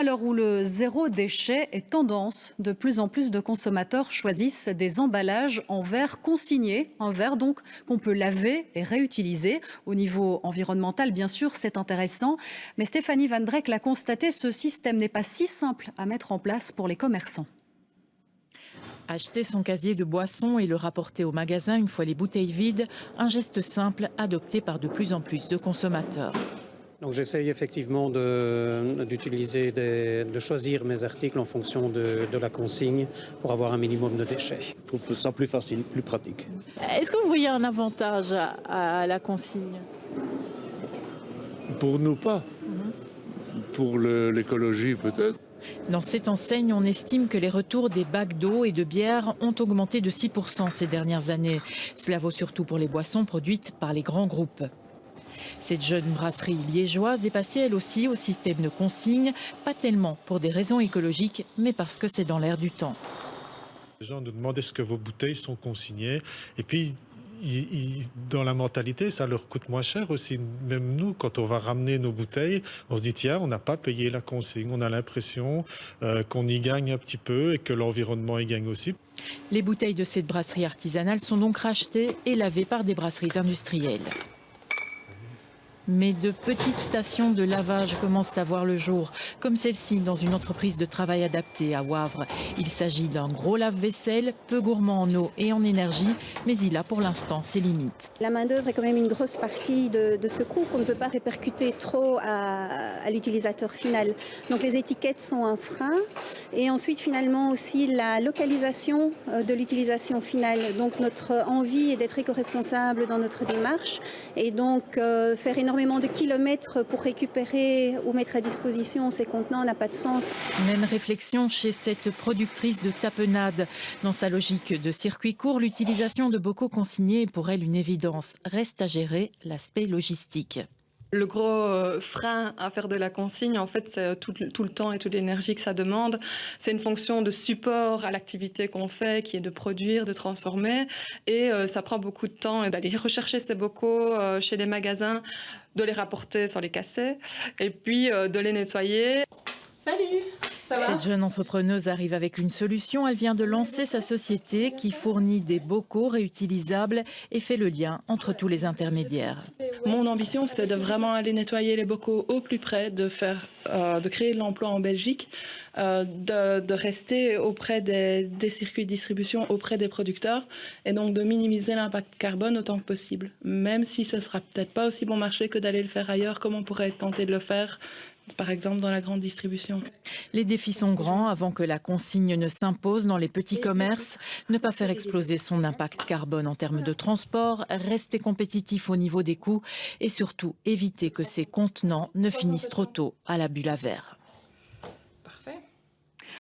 À l'heure où le zéro déchet est tendance, de plus en plus de consommateurs choisissent des emballages en verre consigné, un verre donc qu'on peut laver et réutiliser. Au niveau environnemental, bien sûr, c'est intéressant. Mais Stéphanie Van Drek l'a constaté, ce système n'est pas si simple à mettre en place pour les commerçants. Acheter son casier de boisson et le rapporter au magasin une fois les bouteilles vides, un geste simple adopté par de plus en plus de consommateurs. Donc j'essaye effectivement de choisir mes articles en fonction de la consigne pour avoir un minimum de déchets. Je trouve ça plus facile, plus pratique. Est-ce que vous voyez un avantage à la consigne? Pour nous, pas. Pour l'écologie, peut-être. Dans cette enseigne, on estime que les retours des bacs d'eau et de bière ont augmenté de 6% ces dernières années. Cela vaut surtout pour les boissons produites par les grands groupes. Cette jeune brasserie liégeoise est passée elle aussi au système de consigne, pas tellement pour des raisons écologiques, mais parce que c'est dans l'air du temps. Les gens nous demandent est-ce que vos bouteilles sont consignées. Et puis, dans la mentalité, ça leur coûte moins cher aussi. Même nous, quand on va ramener nos bouteilles, on se dit tiens, on n'a pas payé la consigne. On a l'impression qu'on y gagne un petit peu et que l'environnement y gagne aussi. Les bouteilles de cette brasserie artisanale sont donc rachetées et lavées par des brasseries industrielles. Mais de petites stations de lavage commencent à voir le jour, comme celle-ci dans une entreprise de travail adapté à Wavre. Il s'agit d'un gros lave-vaisselle, peu gourmand en eau et en énergie, mais il a pour l'instant ses limites. La main-d'œuvre est quand même une grosse partie de ce coût qu'on ne veut pas répercuter trop à l'utilisateur final. Donc les étiquettes sont un frein. Et ensuite, finalement, aussi la localisation de l'utilisation finale. Donc notre envie est d'être éco-responsable dans notre démarche et donc faire énormément de kilomètres pour récupérer ou mettre à disposition ces contenants n'a pas de sens. Même réflexion chez cette productrice de tapenade. Dans sa logique de circuit court, l'utilisation de bocaux consignés est pour elle une évidence. Reste à gérer l'aspect logistique. Le gros frein à faire de la consigne, en fait, c'est tout le temps et toute l'énergie que ça demande. C'est une fonction de support à l'activité qu'on fait, qui est de produire, de transformer. Et ça prend beaucoup de temps d'aller rechercher ces bocaux chez les magasins, de les rapporter sans les casser, et puis de les nettoyer. Salut! Cette jeune entrepreneuse arrive avec une solution. Elle vient de lancer sa société qui fournit des bocaux réutilisables et fait le lien entre tous les intermédiaires. Mon ambition, c'est de vraiment aller nettoyer les bocaux au plus près, de créer de l'emploi en Belgique, de rester auprès des circuits de distribution, auprès des producteurs, et donc de minimiser l'impact carbone autant que possible. Même si ce ne sera peut-être pas aussi bon marché que d'aller le faire ailleurs, comme on pourrait tenter de le faire par exemple dans la grande distribution. Les défis sont grands avant que la consigne ne s'impose dans les petits commerces. Ne pas faire exploser son impact carbone en termes de transport, rester compétitif au niveau des coûts et surtout éviter que ces contenants ne finissent trop tôt à la bulle à verre.